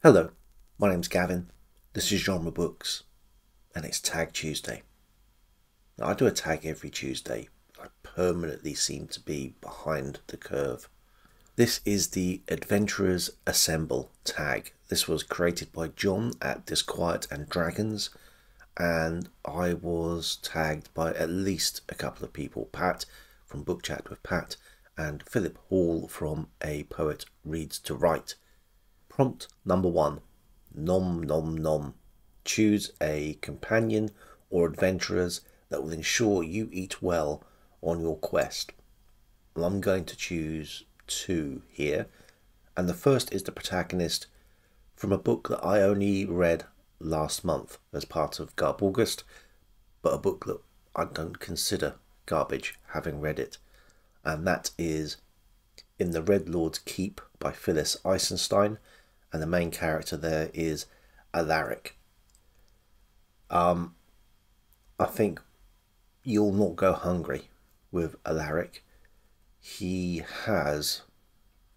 Hello, my name's Gavin, this is Genre Books, and it's Tag Tuesday. Now, I do a tag every Tuesday. I permanently seem to be behind the curve. This is the Adventurers Assemble tag. This was created by John at Disquiet and Dragons, and I was tagged by at least a couple of people. Pat from Book Chat with Pat, and Philip Hall from A Poet Reads to Write. Prompt number 1. Nom Nom Nom. Choose a companion or adventurers that will ensure you eat well on your quest. Well, I'm going to choose 2 here, and the first is the protagonist from a book that I only read last month as part of Garb August, but a book that I don't consider garbage having read it, and that is In the Red Lord's Keep by Phyllis Eisenstein. And the main character there is Alaric. I think you'll not go hungry with Alaric. He has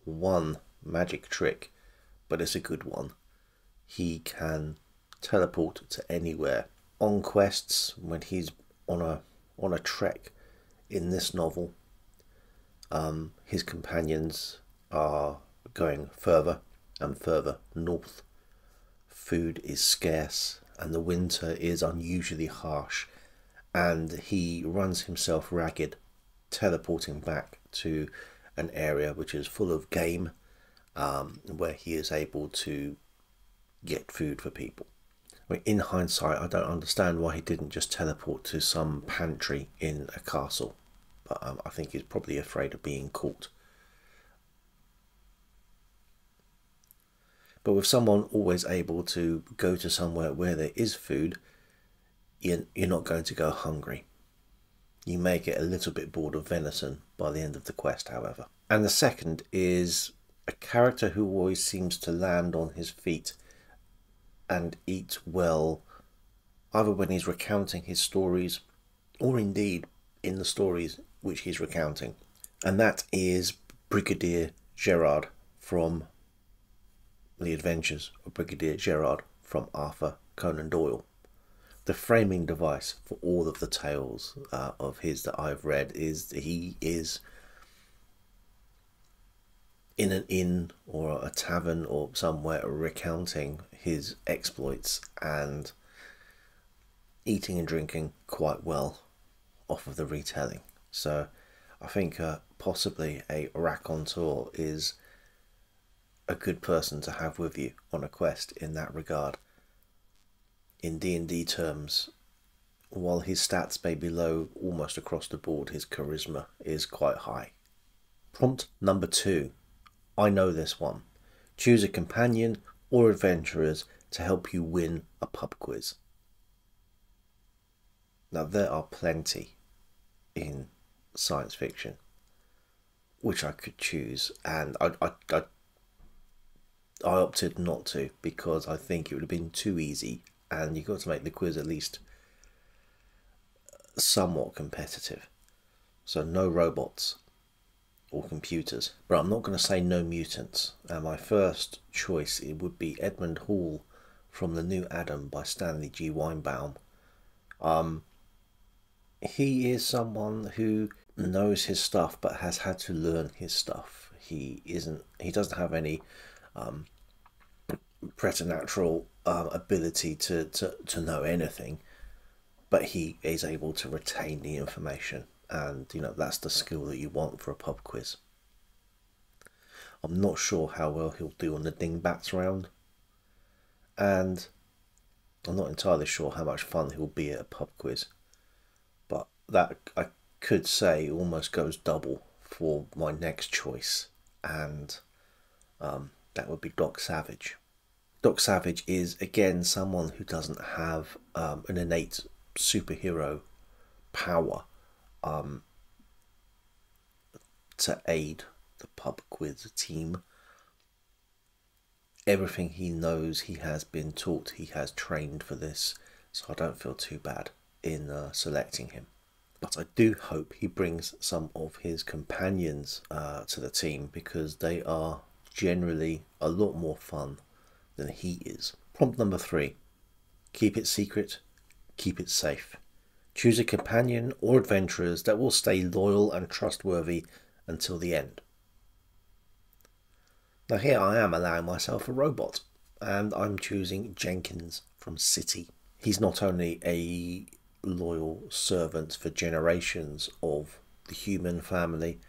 one magic trick, but it's a good one. He can teleport to anywhere. On quests, when he's on a trek in this novel, his companions are going further and further north. Food is scarce and the winter is unusually harsh, and he runs himself ragged, teleporting back to an area which is full of game, where he is able to get food for people. I mean, in hindsight, I don't understand why he didn't just teleport to some pantry in a castle, but I think he's probably afraid of being caught. But with someone always able to go to somewhere where there is food, you're not going to go hungry. You may get a little bit bored of venison by the end of the quest, however. And the second is a character who always seems to land on his feet and eat well, either when he's recounting his stories or indeed in the stories which he's recounting. And that is Brigadier Gerard from The Adventures of Brigadier Gerard from Arthur Conan Doyle. The framing device for all of the tales of his that I've read is he is in an inn or a tavern or somewhere recounting his exploits and eating and drinking quite well off of the retelling. So I think possibly a raconteur is a good person to have with you on a quest in that regard. In D&D terms, while his stats may be low almost across the board, his charisma is quite high. Prompt number 2. I know this one. Choose a companion or adventurers to help you win a pub quiz. Now, there are plenty in science fiction which I could choose, and I opted not to because I think it would have been too easy, and you've got to make the quiz at least somewhat competitive. So no robots or computers, but I'm not going to say no mutants. And my first choice, it would be Edmund Hall from The New Adam by Stanley G. Weinbaum. He is someone who knows his stuff but has had to learn his stuff. He doesn't have any preternatural ability to know anything, but he is able to retain the information, and that's the skill that you want for a pub quiz. I'm not sure how well he'll do on the dingbats round, and I'm not entirely sure how much fun he'll be at a pub quiz, but that, I could say, almost goes double for my next choice, and that would be Doc Savage. Doc Savage is, again, someone who doesn't have an innate superhero power to aid the pub quiz team. Everything he knows, he has been taught, he has trained for this, so I don't feel too bad in selecting him. But I do hope he brings some of his companions to the team, because they are generally a lot more fun than he is. Prompt number 3. Keep it secret, keep it safe. Choose a companion or adventurers that will stay loyal and trustworthy until the end. Now here I am allowing myself a robot, and I'm choosing Jenkins from City. He's not only a loyal servant for generations of the human family,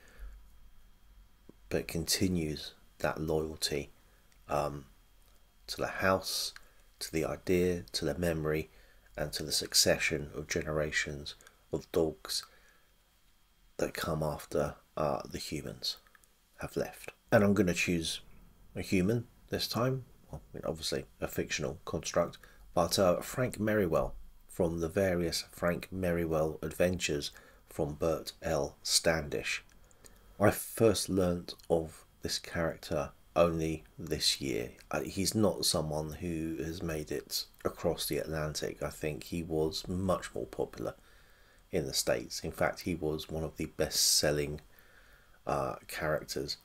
but continues that loyalty to the house, to the idea, to the memory, and to the succession of generations of dogs that come after the humans have left. And I'm going to choose a human this time. Well, obviously a fictional construct, but Frank Merriwell from the various Frank Merriwell adventures from Bert L. Standish. I first learnt of this character only this year. He's not someone who has made it across the Atlantic. I think he was much more popular in the States. In fact, he was one of the best-selling characters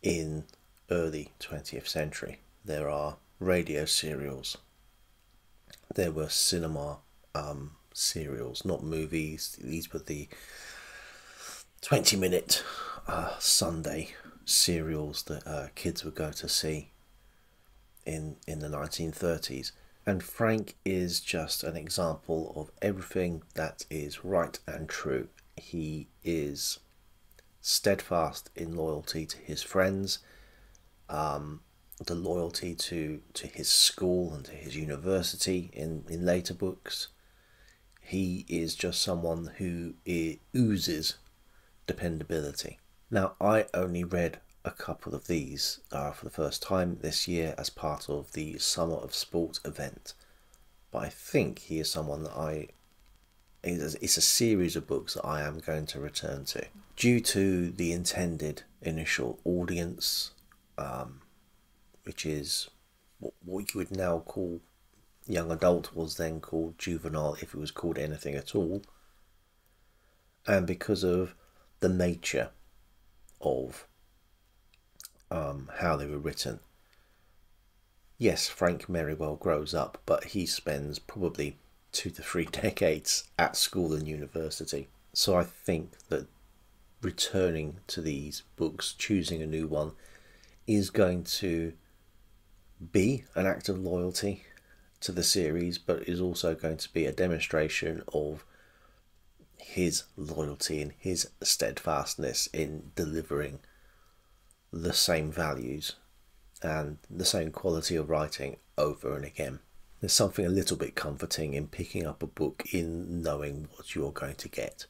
in early 20th century. There are radio serials. There were cinema serials, not movies. These were the 20-minute Sunday serials that kids would go to see in the 1930s. And Frank is just an example of everything that is right and true. He is steadfast in loyalty to his friends, the loyalty to his school and to his university in later books. He is just someone who oozes dependability. Now, I only read a couple of these for the first time this year as part of the Summer of Sport event, but I think he is someone that it's a series of books that I am going to return to. Due to the intended initial audience, which is what you would now call young adult, was then called juvenile if it was called anything at all, and because of the nature of how they were written. Yes, Frank Merriwell grows up, but he spends probably 2 to 3 decades at school and university. So I think that returning to these books, choosing a new one, is going to be an act of loyalty to the series, but is also going to be a demonstration of his loyalty and his steadfastness in delivering the same values and the same quality of writing over and again. There's something a little bit comforting in picking up a book in knowing what you're going to get.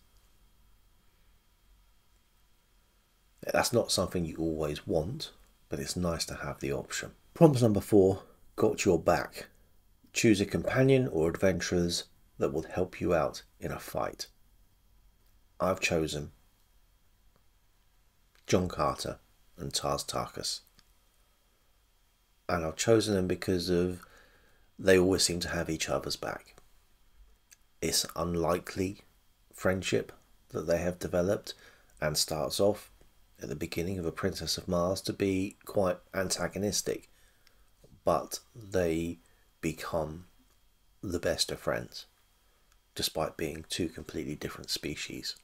That's not something you always want, but it's nice to have the option. Prompt number 4, got your back. Choose a companion or adventurers that will help you out in a fight. I've chosen John Carter and Tars Tarkas. And I've chosen them because of they always seem to have each other's back. It's unlikely friendship that they have developed, and starts off at the beginning of A Princess of Mars to be quite antagonistic, but they become the best of friends despite being 2 completely different species.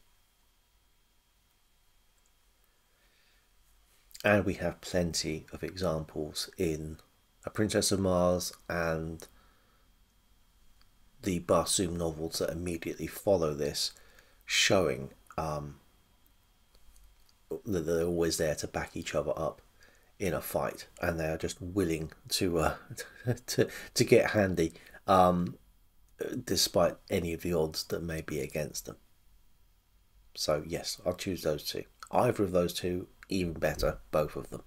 And we have plenty of examples in A Princess of Mars and the Barsoom novels that immediately follow this, showing that they're always there to back each other up in a fight, and they are just willing to to get handy, despite any of the odds that may be against them. So yes, I'll choose those 2. Either of those 2, even better, both of them.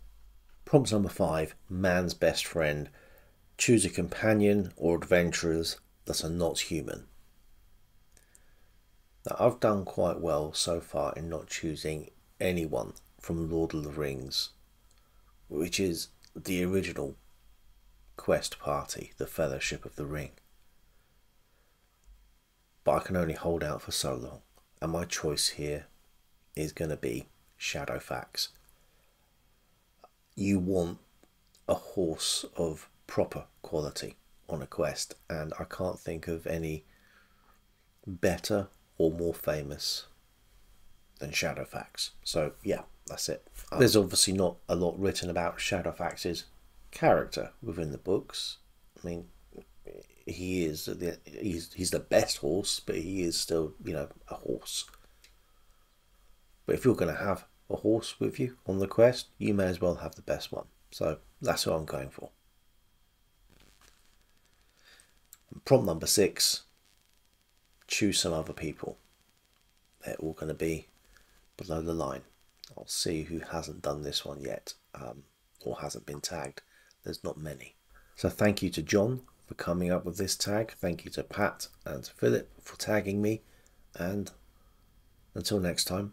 Prompt number 5, man's best friend. Choose a companion or adventurers that are not human. Now, I've done quite well so far in not choosing anyone from Lord of the Rings, which is the original quest party, the Fellowship of the Ring. but I can only hold out for so long. And my choice here is going to be Shadowfax. You want a horse of proper quality on a quest, and I can't think of any better or more famous than Shadowfax. So yeah, that's it. There's obviously not a lot written about Shadowfax's character within the books. I mean, he's the best horse, but he is still, you know, a horse. But if you're going to have a horse with you on the quest, you may as well have the best one. So that's what I'm going for. Prompt number 6, choose some other people. They're all going to be below the line. I'll see who hasn't done this one yet, or hasn't been tagged. There's not many. So thank you to John for coming up with this tag. Thank you to Pat and to Philip for tagging me. And until next time,